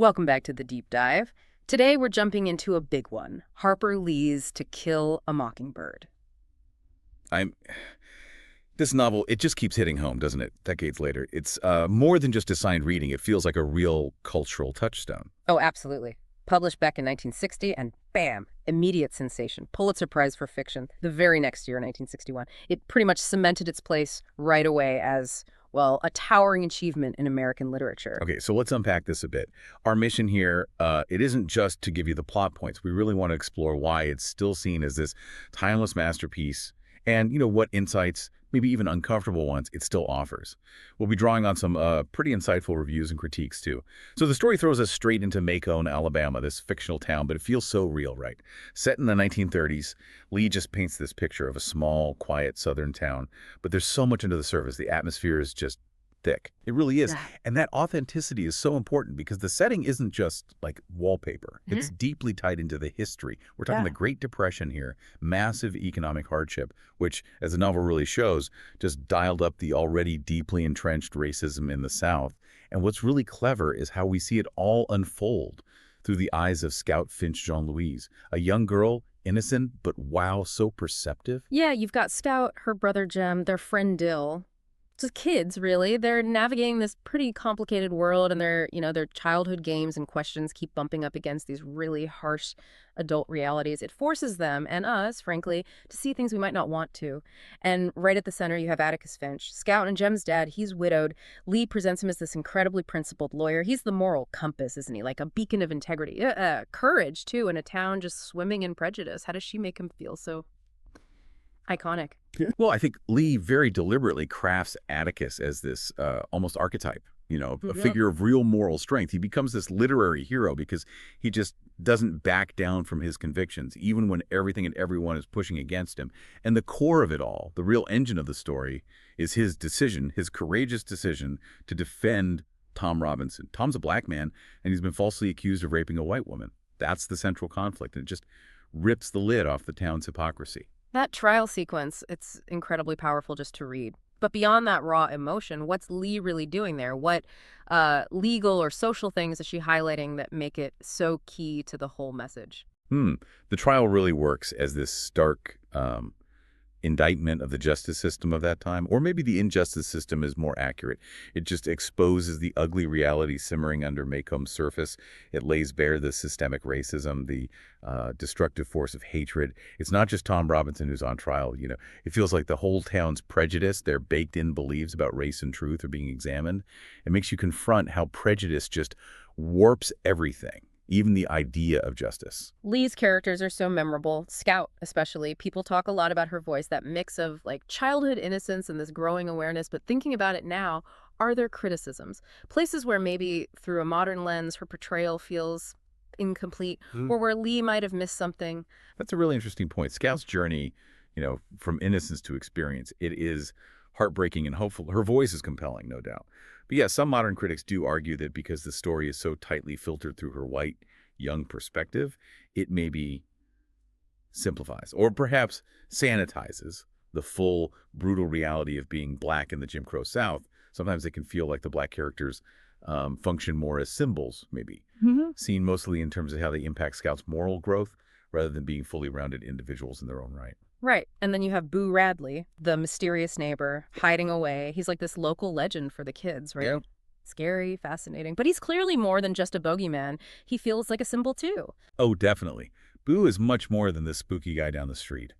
Welcome back to the deep dive. Today we're jumping into a big one, Harper Lee's To Kill a Mockingbird. I'm This novel, it just keeps hitting home, doesn't it? Decades later. It's more than just assigned reading. It feels like a real cultural touchstone. Oh, absolutely. Published back in 1960, and bam, immediate sensation. Pulitzer Prize for fiction the very next year, 1961. It pretty much cemented its place right away as, well, a towering achievement in American literature. Okay, so let's unpack this a bit. Our mission here, it isn't just to give you the plot points. We really want to explore why it's still seen as this timeless masterpiece and, what insights, maybe even uncomfortable ones, it still offers. We'll be drawing on some pretty insightful reviews and critiques, too. So the story throws us straight into Maycomb, Alabama, this fictional town, but it feels so real, right? Set in the 1930s, Lee just paints this picture of a small, quiet southern town, but there's so much under the surface. The atmosphere is just thick. It really is. Yeah. And that authenticity is so important because the setting isn't just like wallpaper. It's deeply tied into the history. We're talking Yeah. the Great Depression here, massive economic hardship, which, as the novel really shows, just dialed up the already deeply entrenched racism in the South. And what's really clever is how we see it all unfold through the eyes of Scout Finch Jean-Louise, a young girl, innocent, but wow, so perceptive. Yeah, you've got Scout, her brother Jem, their friend Dill. Just kids, really. They're navigating this pretty complicated world, and their childhood games and questions keep bumping up against these really harsh adult realities. It forces them, and us, frankly, to see things we might not want to. And right at the center, you have Atticus Finch. Scout and Jem's dad, he's widowed. Lee presents him as this incredibly principled lawyer. He's the moral compass, isn't he? Like a beacon of integrity. Courage, too, in a town just swimming in prejudice. How does she make him feel so iconic? Well, I think Lee very deliberately crafts Atticus as this almost archetype, a figure of real moral strength. He becomes this literary hero because he just doesn't back down from his convictions, even when everything and everyone is pushing against him. And the core of it all, the real engine of the story, is his decision, his courageous decision to defend Tom Robinson. Tom's a black man, and he's been falsely accused of raping a white woman. That's the central conflict, and it just rips the lid off the town's hypocrisy. That trial sequence, it's incredibly powerful just to read. But beyond that raw emotion, what's Lee really doing there? What legal or social things is she highlighting that make it so key to the whole message? The trial really works as this stark indictment of the justice system of that time, or maybe the injustice system is more accurate. It just exposes the ugly reality simmering under Maycomb's surface. It lays bare the systemic racism, the destructive force of hatred. It's not just Tom Robinson who's on trial. It feels like the whole town's prejudice, their baked-in beliefs about race and truth are being examined. It makes you confront how prejudice just warps everything, even the idea of justice. Lee's characters are so memorable, Scout especially. People talk a lot about her voice, that mix of like childhood innocence and this growing awareness, but thinking about it now, are there criticisms? Places where maybe through a modern lens her portrayal feels incomplete, or where Lee might have missed something. That's a really interesting point. Scout's journey, from innocence to experience, it is heartbreaking and hopeful. Her voice is compelling, no doubt. But yeah, some modern critics do argue that because the story is so tightly filtered through her white, young perspective, it maybe simplifies or perhaps sanitizes the full, brutal reality of being black in the Jim Crow South. Sometimes it can feel like the black characters function more as symbols, maybe, seen mostly in terms of how they impact Scout's moral growth rather than being fully rounded individuals in their own right. Right. And then you have Boo Radley, the mysterious neighbor, hiding away. He's like this local legend for the kids, right? Yeah. Scary, fascinating. But he's clearly more than just a bogeyman. He feels like a symbol, too. Oh, definitely. Boo is much more than this spooky guy down the street.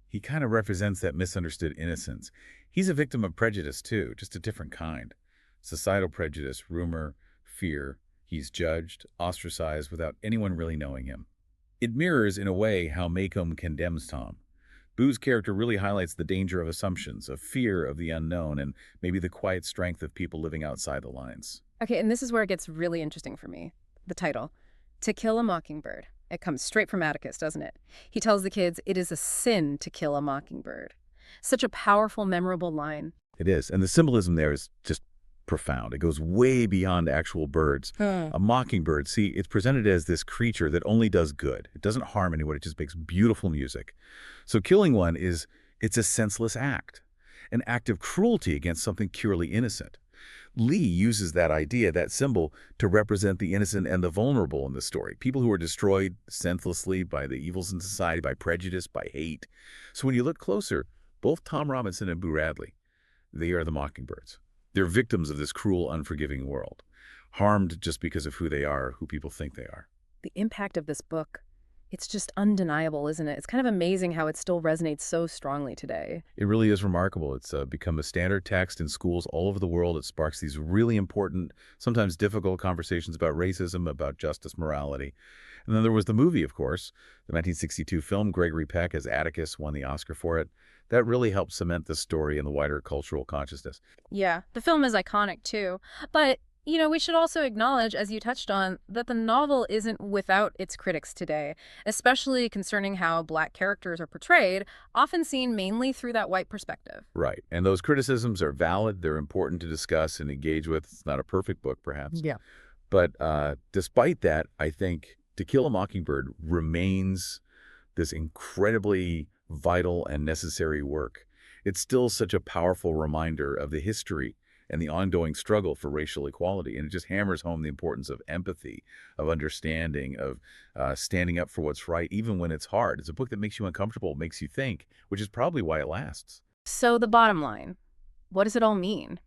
He kind of represents that misunderstood innocence. He's a victim of prejudice, too, just a different kind. Societal prejudice, rumor, fear. He's judged, ostracized without anyone really knowing him. It mirrors, in a way, how Maycomb condemns Tom. Boo's character really highlights the danger of assumptions, of fear of the unknown, and maybe the quiet strength of people living outside the lines. Okay, and this is where it gets really interesting for me. The title, To Kill a Mockingbird. It comes straight from Atticus, doesn't it? He tells the kids it is a sin to kill a mockingbird. Such a powerful, memorable line. It is, and the symbolism there is just profound. It goes way beyond actual birds. A mockingbird, see, it's presented as this creature that only does good. It doesn't harm anyone. It just makes beautiful music. So killing one it's a senseless act, an act of cruelty against something purely innocent. Lee uses that idea, that symbol, to represent the innocent and the vulnerable in the story. People who are destroyed senselessly by the evils in society, by prejudice, by hate. So when you look closer, both Tom Robinson and Boo Radley, they are the Mockingbirds. They're victims of this cruel, unforgiving world, harmed just because of who they are, who people think they are. The impact of this book, it's just undeniable, isn't it? It's kind of amazing how it still resonates so strongly today. It really is remarkable. It's become a standard text in schools all over the world. It sparks these really important, sometimes difficult conversations about racism, about justice, morality. And then there was the movie, of course, the 1962 film. Gregory Peck as Atticus won the Oscar for it. That really helped cement this story in the wider cultural consciousness. Yeah, the film is iconic too. But, we should also acknowledge, as you touched on, that the novel isn't without its critics today, especially concerning how Black characters are portrayed, often seen mainly through that white perspective. Right. And those criticisms are valid. They're important to discuss and engage with. It's not a perfect book, perhaps. Yeah. But despite that, I think To Kill a Mockingbird remains this incredibly vital and necessary work. It's still such a powerful reminder of the history and the ongoing struggle for racial equality. And it just hammers home the importance of empathy, of understanding, of standing up for what's right, even when it's hard. It's a book that makes you uncomfortable, makes you think, which is probably why it lasts. So the bottom line, what does it all mean?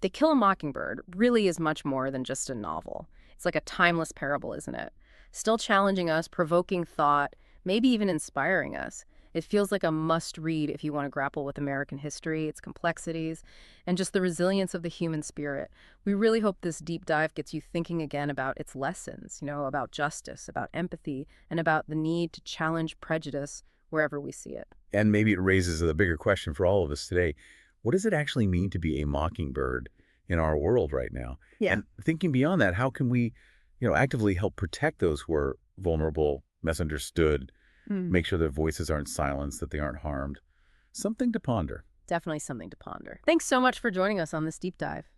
To Kill a Mockingbird really is much more than just a novel. It's like a timeless parable, isn't it? Still challenging us, provoking thought, maybe even inspiring us. It feels like a must-read if you want to grapple with American history, its complexities, and just the resilience of the human spirit. We really hope this deep dive gets you thinking again about its lessons, about justice, about empathy, and about the need to challenge prejudice wherever we see it. And maybe it raises a bigger question for all of us today. What does it actually mean to be a mockingbird in our world right now? Yeah. And thinking beyond that, how can we, actively help protect those who are vulnerable, misunderstood, make sure their voices aren't silenced, that they aren't harmed? Something to ponder. Definitely something to ponder. Thanks so much for joining us on this deep dive.